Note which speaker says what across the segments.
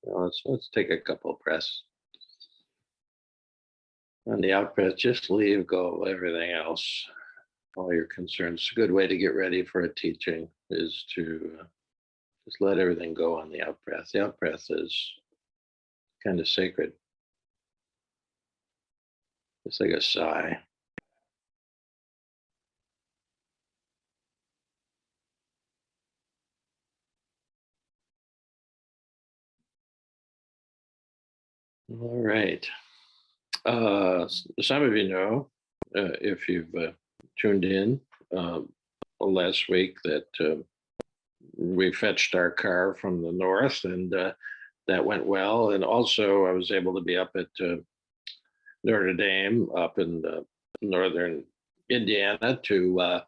Speaker 1: Let's take a couple breaths. On the out breath, just leave go everything else, all your concerns. A good way to get ready for a teaching is to just let everything go on the out breath. The out breath is kind of sacred. It's like a sigh. All right. Some of you know, if you've tuned in last week, that we fetched our car from the north, and that went well. And also, I was able to be up at Notre Dame, up in northern Indiana, to it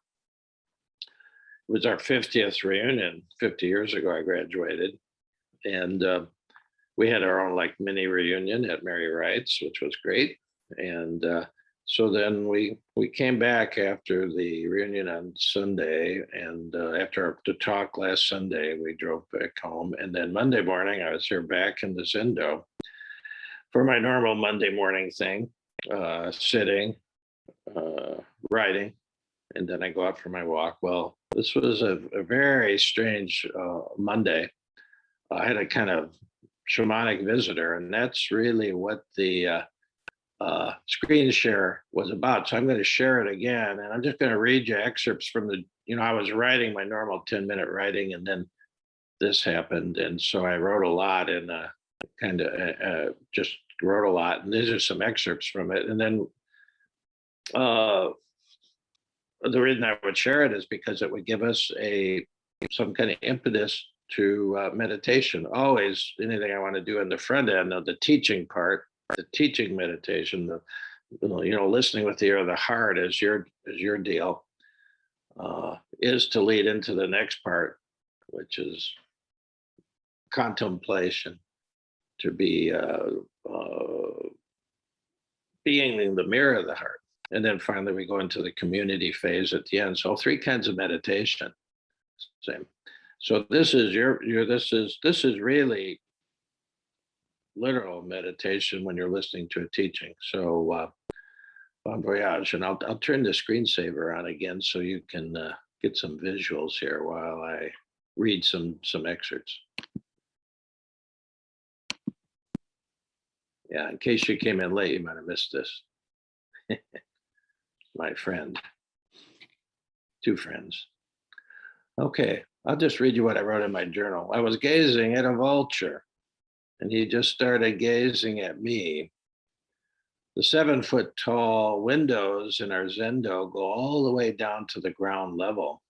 Speaker 1: was our 50th reunion. 50 years ago, I graduated, and we had our own like mini reunion at Mary Wright's, which was great. And so then we came back after the reunion on Sunday, and after the talk last Sunday, we drove back home. And then Monday morning, I was here back in the Zendo for my normal Monday morning thing, sitting, writing, and then I go out for my walk. Well, this was a very strange Monday. I had a kind of shamanic visitor, and that's really what the screen share was about. So I'm going to share it again, and I'm just going to read you excerpts from the, I was writing my normal 10-minute writing, and then this happened. And so I wrote a lot, and kind of just wrote a lot. And these are some excerpts from it. And then the reason I would share it is because it would give us some kind of impetus to meditation. Always anything I want to do in the front end of the teaching part, the teaching meditation, listening with the ear of the heart is your deal, is to lead into the next part, which is contemplation, to be being in the mirror of the heart. And then finally we go into the community phase at the end. So 3 kinds of meditation. Same. So this is this is really literal meditation when you're listening to a teaching. So bon voyage, and I'll turn the screensaver on again so you can get some visuals here while I read some excerpts. Yeah, in case you came in late, you might have missed this. My friend, 2 friends. Okay, I'll just read you what I wrote in my journal. I was gazing at a vulture, and he just started gazing at me. The 7-foot-tall windows in our Zendo go all the way down to the ground level.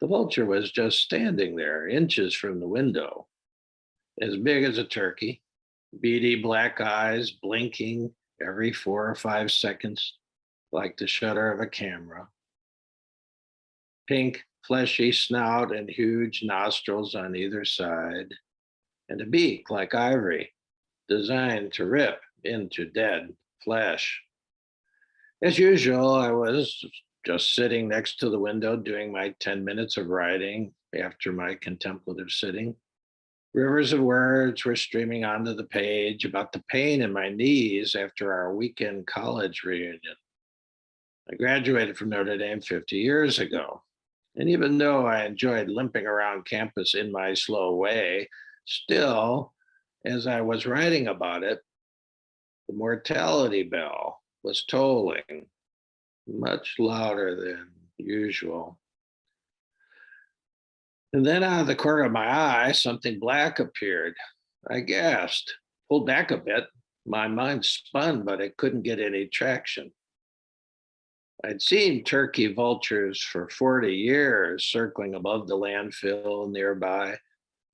Speaker 1: The vulture was just standing there, inches from the window, as big as a turkey, beady black eyes blinking every 4 or 5 seconds, like the shutter of a camera. Pink, fleshy snout and huge nostrils on either side, and a beak like ivory, designed to rip into dead flesh. As usual, I was just sitting next to the window doing my 10 minutes of writing after my contemplative sitting. Rivers of words were streaming onto the page about the pain in my knees after our weekend college reunion. I graduated from Notre Dame 50 years ago. And even though I enjoyed limping around campus in my slow way, still, as I was writing about it, the mortality bell was tolling much louder than usual. And then out of the corner of my eye, something black appeared. I gasped, pulled back a bit. My mind spun, but it couldn't get any traction. I'd seen turkey vultures for 40 years circling above the landfill nearby,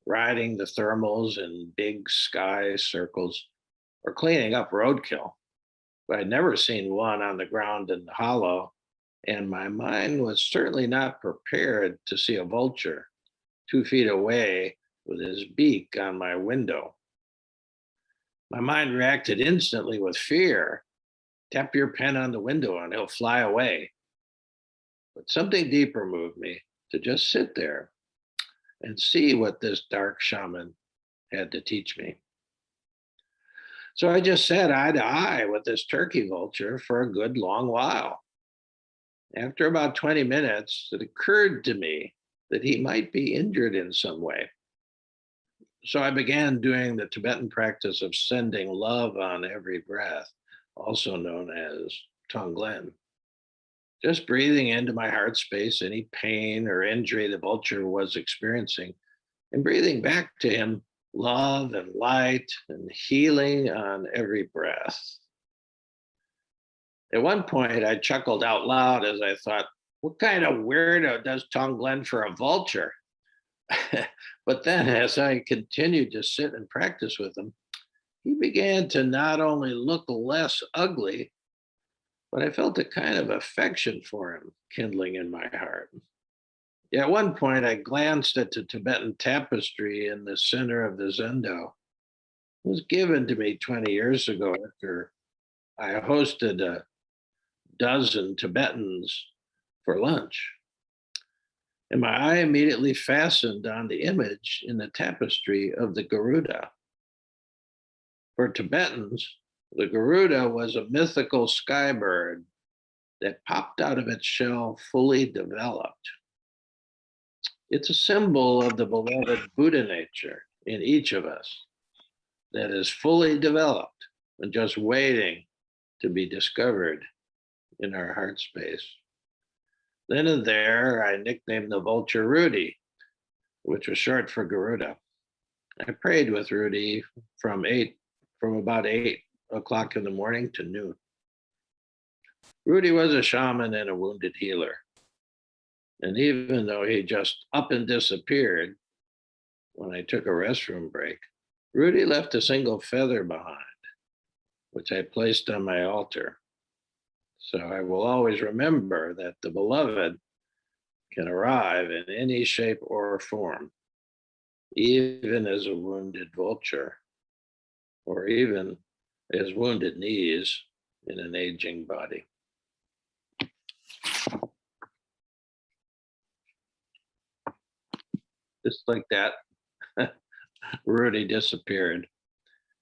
Speaker 1: riding the thermals in big sky circles, or cleaning up roadkill. But I'd never seen one on the ground in the hollow, and my mind was certainly not prepared to see a vulture 2 feet away with his beak on my window. My mind reacted instantly with fear. Tap your pen on the window and he'll fly away. But something deeper moved me to just sit there and see what this dark shaman had to teach me. So I just sat eye to eye with this turkey vulture for a good long while. After about 20 minutes, it occurred to me that he might be injured in some way. So I began doing the Tibetan practice of sending love on every breath, also known as Tonglen. Just breathing into my heart space any pain or injury the vulture was experiencing, and breathing back to him love and light and healing on every breath. At one point, I chuckled out loud as I thought, what kind of weirdo does Tonglen for a vulture? But then, as I continued to sit and practice with him, he began to not only look less ugly, but I felt a kind of affection for him kindling in my heart. At one point, I glanced at the Tibetan tapestry in the center of the zendo. It was given to me 20 years ago after I hosted a dozen Tibetans for lunch. And my eye immediately fastened on the image in the tapestry of the Garuda. For Tibetans, the Garuda was a mythical sky bird that popped out of its shell fully developed. It's a symbol of the beloved Buddha nature in each of us that is fully developed and just waiting to be discovered in our heart space. Then and there, I nicknamed the vulture Rudy, which was short for Garuda. I prayed with Rudy from about 8 o'clock in the morning to noon. Rudy was a shaman and a wounded healer. And even though he just up and disappeared when I took a restroom break, Rudy left a single feather behind, which I placed on my altar. So I will always remember that the beloved can arrive in any shape or form, even as a wounded vulture, or even as wounded knees in an aging body. Just like that, Rudy disappeared.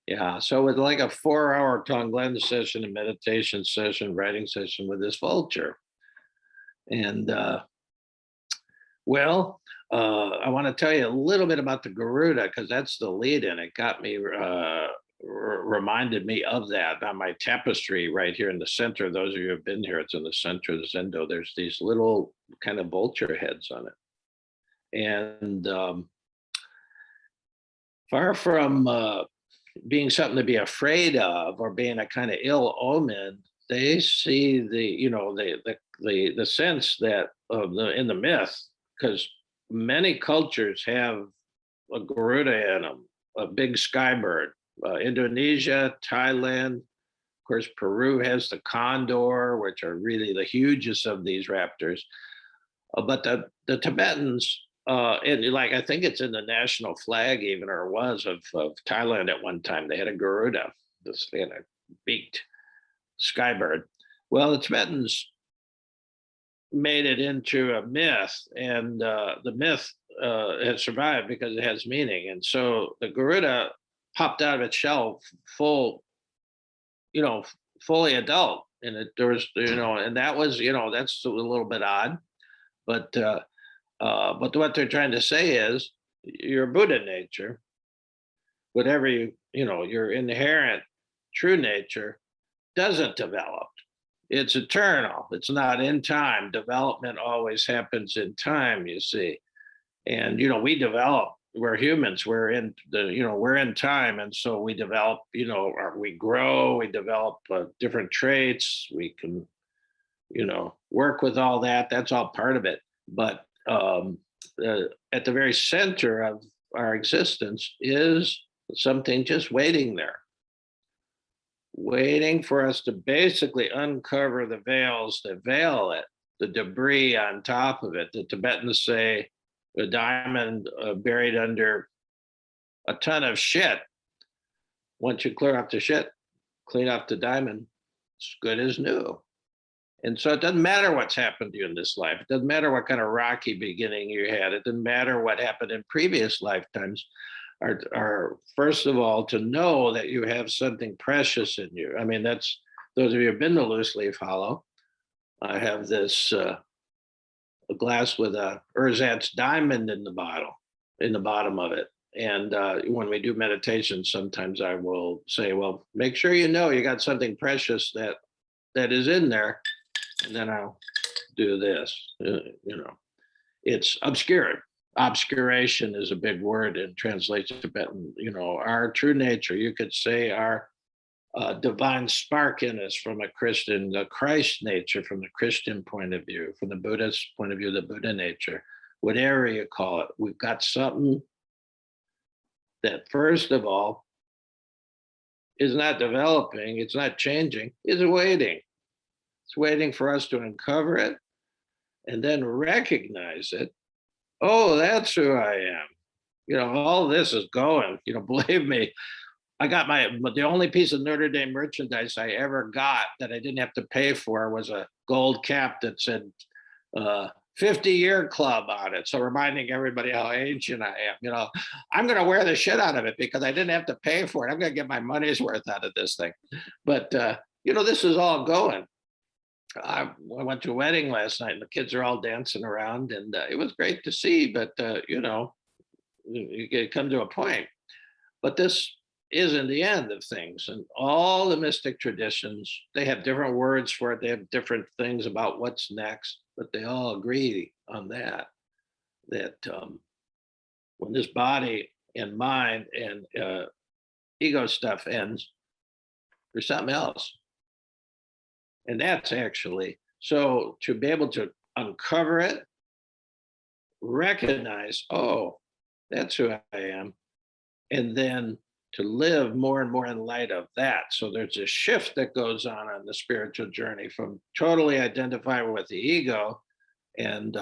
Speaker 1: Yeah, so it's like a 4-hour Tonglen session, a meditation session, writing session with this vulture. And I want to tell you a little bit about the Garuda because that's the lead in. It got me, reminded me of that on my tapestry right here in the center. Those of you who have been here, it's in the center of the zendo. There's these little kind of vulture heads on it. And far from being something to be afraid of or being a kind of ill omen, they see the sense that in the myth, because many cultures have a Garuda in them, a big sky bird. Indonesia, Thailand, of course, Peru has the condor, which are really the hugest of these raptors. But the Tibetans, and like I think it's in the national flag even, or was of Thailand at one time. They had a Garuda, this beaked sky bird. Well, the Tibetans made it into a myth, and the myth has survived because it has meaning. And so the Garuda popped out of its shell fully adult, and there was, and that was, that's a little bit odd, but what they're trying to say is your Buddha nature, whatever your inherent true nature doesn't develop. It's eternal. It's not in time. Development always happens in time, you see. And we develop. We're humans. We're in time, and so we develop. We grow. We develop different traits. We can, work with all that. That's all part of it. But at the very center of our existence is something just waiting there, waiting for us to basically uncover the veils that veil it, the debris on top of it. The Tibetans say a diamond buried under a ton of shit. Once you clear off the shit, clean off the diamond, it's good as new. And so it doesn't matter what's happened to you in this life. It doesn't matter what kind of rocky beginning you had. It doesn't matter what happened in previous lifetimes. are first of all to know that you have something precious in you. I mean, that's those of you who've been to Loose Leaf Hollow. I have this a glass with a ersatz diamond in the bottle, in the bottom of it. And when we do meditation, sometimes I will say, "Well, make sure you know you got something precious that is in there," and then I'll do this. You know, it's obscured. Obscuration is a big word in translation Tibetan. You know, our true nature. You could say our divine spark in us from a Christian, the Christ nature from the Christian point of view, from the Buddhist point of view, the Buddha nature, whatever you call it. We've got something that, first of all, is not developing, it's not changing, it's waiting. It's waiting for us to uncover it and then recognize it. Oh, that's who I am. You know, all this is going, you know, believe me, I got the only piece of Notre Dame merchandise I ever got that I didn't have to pay for was a gold cap that said 50-year club on it. So reminding everybody how ancient I am. You know, I'm going to wear the shit out of it because I didn't have to pay for it. I'm going to get my money's worth out of this thing. But, you know, this is all going. I went to a wedding last night and the kids are all dancing around and it was great to see. But, you know, you come to a point. But this isn't the end of things. And all the mystic traditions, they have different words for it. They have different things about what's next, but they all agree on that when this body and mind and ego stuff ends, there's something else. And that's actually, so to be able to uncover it, recognize, oh, that's who I am, and then to live more and more in light of that. So there's a shift that goes on the spiritual journey from totally identifying with the ego and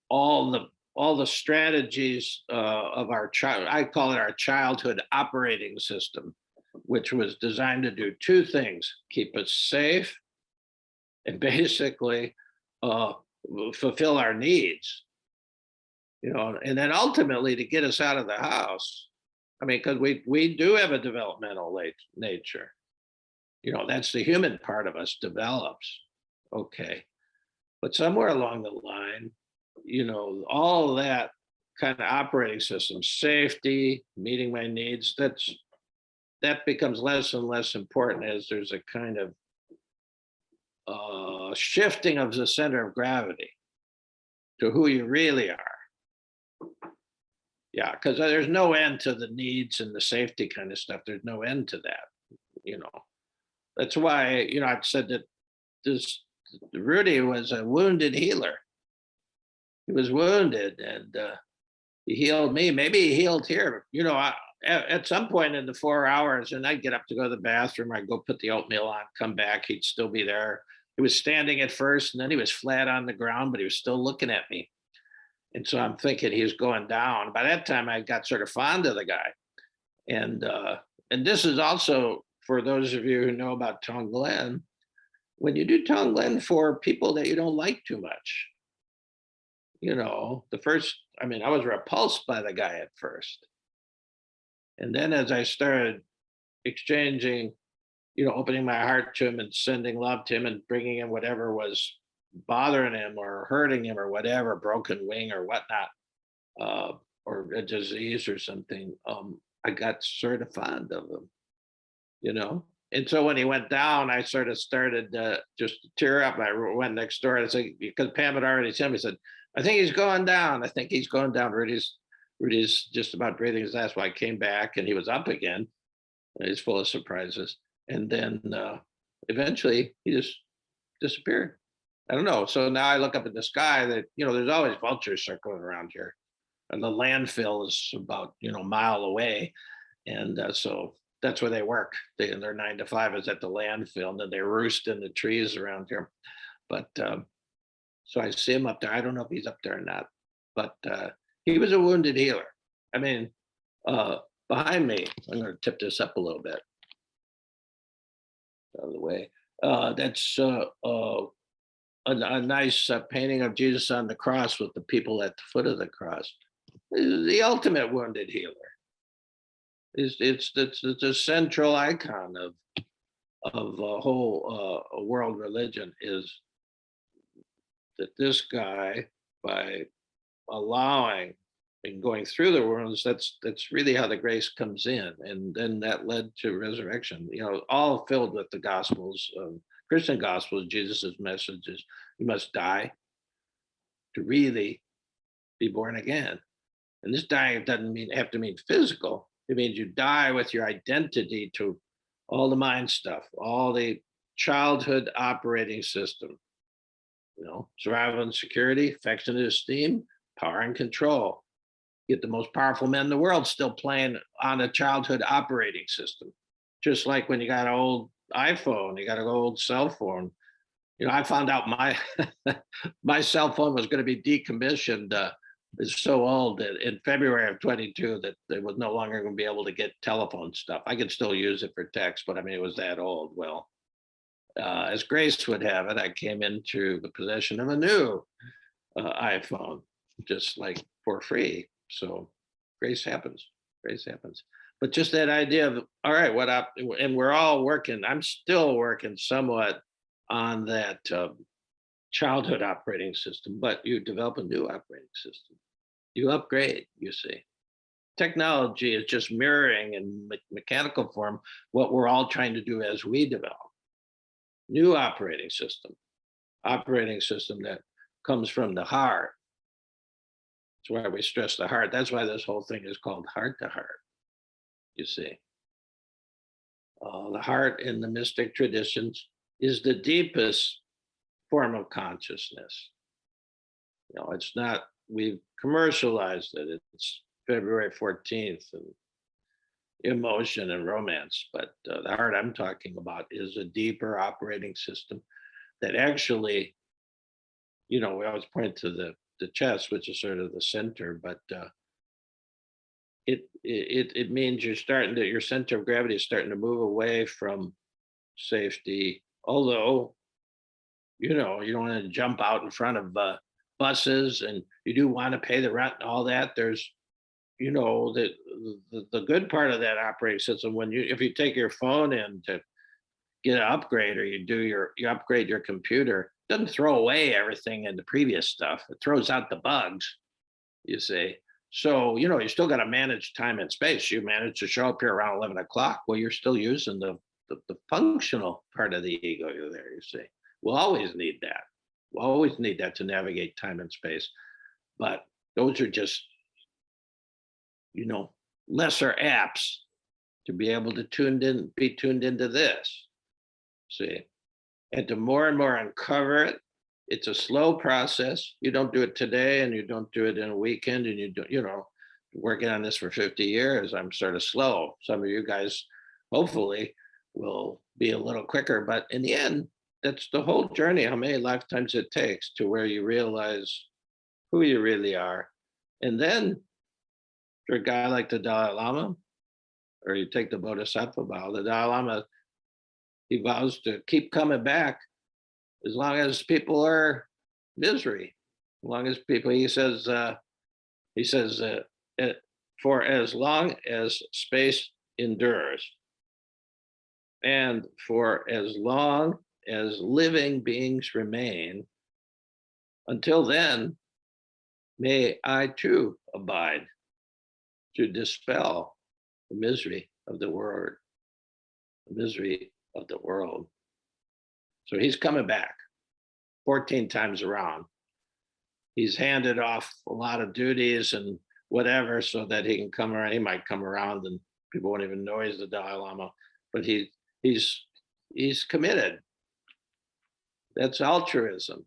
Speaker 1: all the strategies of our child. I call it our childhood operating system, which was designed to do two things: keep us safe and basically fulfill our needs. You know, and then ultimately to get us out of the house. I mean, because we do have a developmental nature. You know, that's the human part of us develops. Okay. But somewhere along the line, you know, all of that kind of operating system, safety, meeting my needs, that becomes less and less important as there's a kind of shifting of the center of gravity to who you really are. Yeah, because there's no end to the needs and the safety kind of stuff. There's no end to that, you know. That's why, you know, I've said that this Rudy was a wounded healer. He was wounded and he healed me. Maybe he healed here. You know, at some point in the 4 hours, and I'd get up to go to the bathroom, I'd go put the oatmeal on, come back, he'd still be there. He was standing at first, and then he was flat on the ground, but he was still looking at me. And so I'm thinking he was going down. By that time, I got sort of fond of the guy. And this is also, for those of you who know about Tonglen, when you do Tonglen for people that you don't like too much, you know, I was repulsed by the guy at first. And then as I started exchanging, you know, opening my heart to him and sending love to him and bringing him whatever was bothering him or hurting him or whatever, broken wing or whatnot, or a disease or something, I got sort of fond of him, you know? And so when he went down, I sort of started just to tear up. I went next door and I said, because Pam had already sent me, said, I think he's going down. I think he's going down. Rudy's just about breathing his last. Well, I came back and he was up again. He's full of surprises. And then eventually he just disappeared. I don't know. So now I look up at the sky that, you know, there's always vultures circling around here. And the landfill is about, you know, a mile away. And so that's where they work. Their 9 to 5 is at the landfill, and then they roost in the trees around here. But so I see him up there. I don't know if he's up there or not, but he was a wounded healer. I mean, behind me, I'm going to tip this up a little bit out of the way. That's a nice painting of Jesus on the cross with the people at the foot of the cross. The ultimate wounded healer. It's the central icon of the whole world religion is that this guy, by allowing and going through the worlds, that's really how the grace comes in, and then that led to resurrection. All filled with the Gospels, Christian Gospels. Jesus's message is you must die to really be born again. And this dying doesn't have to mean physical. It means you die with your identity to all the mind stuff, all the childhood operating system, survival and security, affection and esteem, power and control. Get the most powerful men in the world still playing on a childhood operating system. Just like when you got an old iPhone, you got an old cell phone. I found out my my cell phone was going to be decommissioned. It's so old that in February of 22 that they was no longer going to be able to get telephone stuff. I could still use it for text, but I mean, it was that old. Well, as grace would have it, I came into the possession of a new iPhone, just like for free. So grace happens. Grace happens. But just that idea of, all right, and we're all working. I'm still working somewhat on that childhood operating system, but you develop a new operating system. You upgrade, you see. Technology is just mirroring in mechanical form what we're all trying to do as we develop. New operating system that comes from the heart. That's why we stress the heart. That's why this whole thing is called heart to heart, you see. The heart in the mystic traditions is the deepest form of consciousness. It's not, we've commercialized it. It's February 14th and emotion and romance, but the heart I'm talking about is a deeper operating system that actually, we always point to the chest, which is sort of the center, but it means your center of gravity is starting to move away from safety. Although, you don't want to jump out in front of buses, and you do want to pay the rent and all that. There's, the good part of that operating system, if you take your phone in to get an upgrade, or you upgrade your computer, it doesn't throw away everything in the previous stuff. It throws out the bugs, you see. So, you still got to manage time and space. You manage to show up here around 11 o'clock. Well, you're still using the functional part of the ego there, you see. We'll always need that. We'll always need that to navigate time and space. But those are just, lesser apps to be able to be tuned into this. See, and to more and more uncover it, it's a slow process. You don't do it today, and you don't do it in a weekend, and working on this for 50 years, I'm sort of slow. Some of you guys, hopefully, will be a little quicker, but in the end, that's the whole journey, how many lifetimes it takes to where you realize who you really are. And then for a guy like the Dalai Lama, or you take the Bodhisattva vow, the Dalai Lama, he vows to keep coming back as long as people are misery, as long as people, he says, for as long as space endures, and for as long as living beings remain, until then, may I too abide to dispel the misery of the world, the misery of the world. So he's coming back 14 times around. He's handed off a lot of duties and whatever so that he can come around. He might come around and people won't even know he's the Dalai Lama, but he's committed. That's altruism.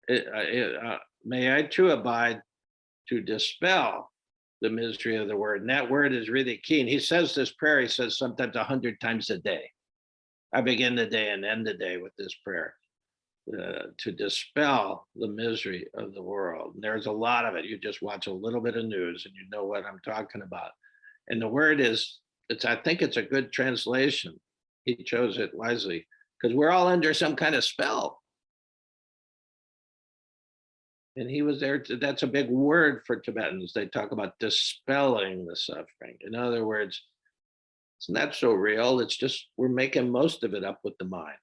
Speaker 1: May I too abide to dispel the misery of the word. And that word is really key. And he says this prayer, he says sometimes 100 times a day. I begin the day and end the day with this prayer to dispel the misery of the world. And there's a lot of it. You just watch a little bit of news and you know what I'm talking about. And the word is, I think it's a good translation. He chose it wisely because we're all under some kind of spell. And he was there to, that's a big word for Tibetans. They talk about dispelling the suffering. In other words, it's not so real. It's just we're making most of it up with the mind.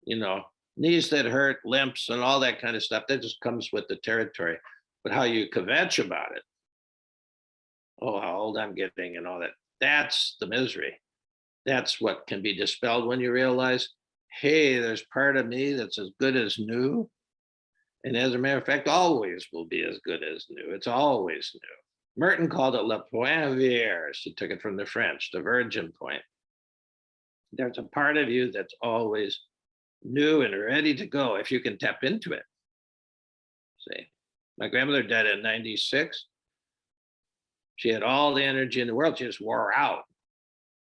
Speaker 1: You know, knees that hurt, limps, and all that kind of stuff. That just comes with the territory. But how you kvetch about it, oh, how old I'm getting and all that, that's the misery. That's what can be dispelled when you realize, hey, there's part of me that's as good as new. And as a matter of fact, always will be as good as new. It's always new. Merton called it le point vierge. He took it from the French, the virgin point. There's a part of you that's always new and ready to go if you can tap into it. See, my grandmother died at 96. She had all the energy in the world. She just wore out.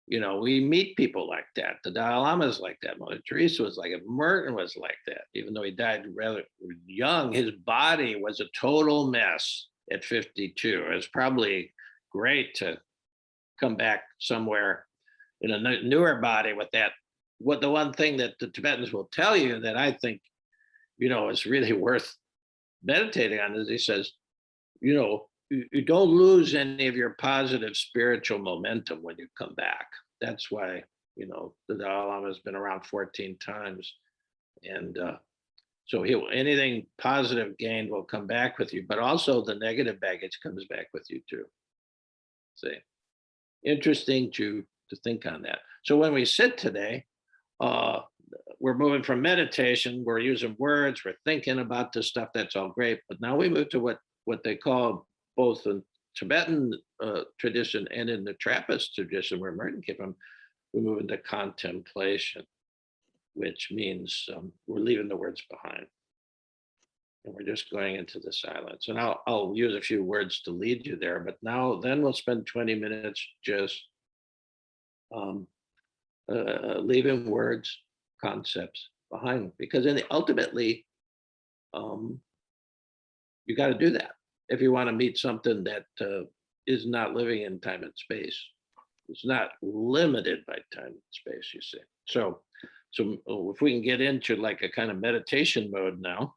Speaker 1: You know, we meet people like that. The Dalai Lama is like that. Mother Teresa was like it. Merton was like that. Even though he died rather young, his body was a total mess at 52. It was probably great to come back somewhere in a newer body with that. What the one thing that the Tibetans will tell you that I think, you know, is really worth meditating on is he says, you know, you don't lose any of your positive spiritual momentum when you come back. That's why, you know, the Dalai Lama has been around 14 times. And so anything positive gained will come back with you, but also the negative baggage comes back with you too. See, interesting to think on that. So when we sit today, uh, we're moving from meditation, we're using words, we're thinking about this stuff, that's all great. But now we move to what they call both in Tibetan tradition and in the Trappist tradition, where Merton came from, we move into contemplation, which means we're leaving the words behind. And we're just going into the silence. And I'll use a few words to lead you there, but then we'll spend 20 minutes just leaving words, concepts behind, because ultimately, you got to do that if you want to meet something that is not living in time and space. It's not limited by time and space, you see. So if we can get into like a kind of meditation mode now,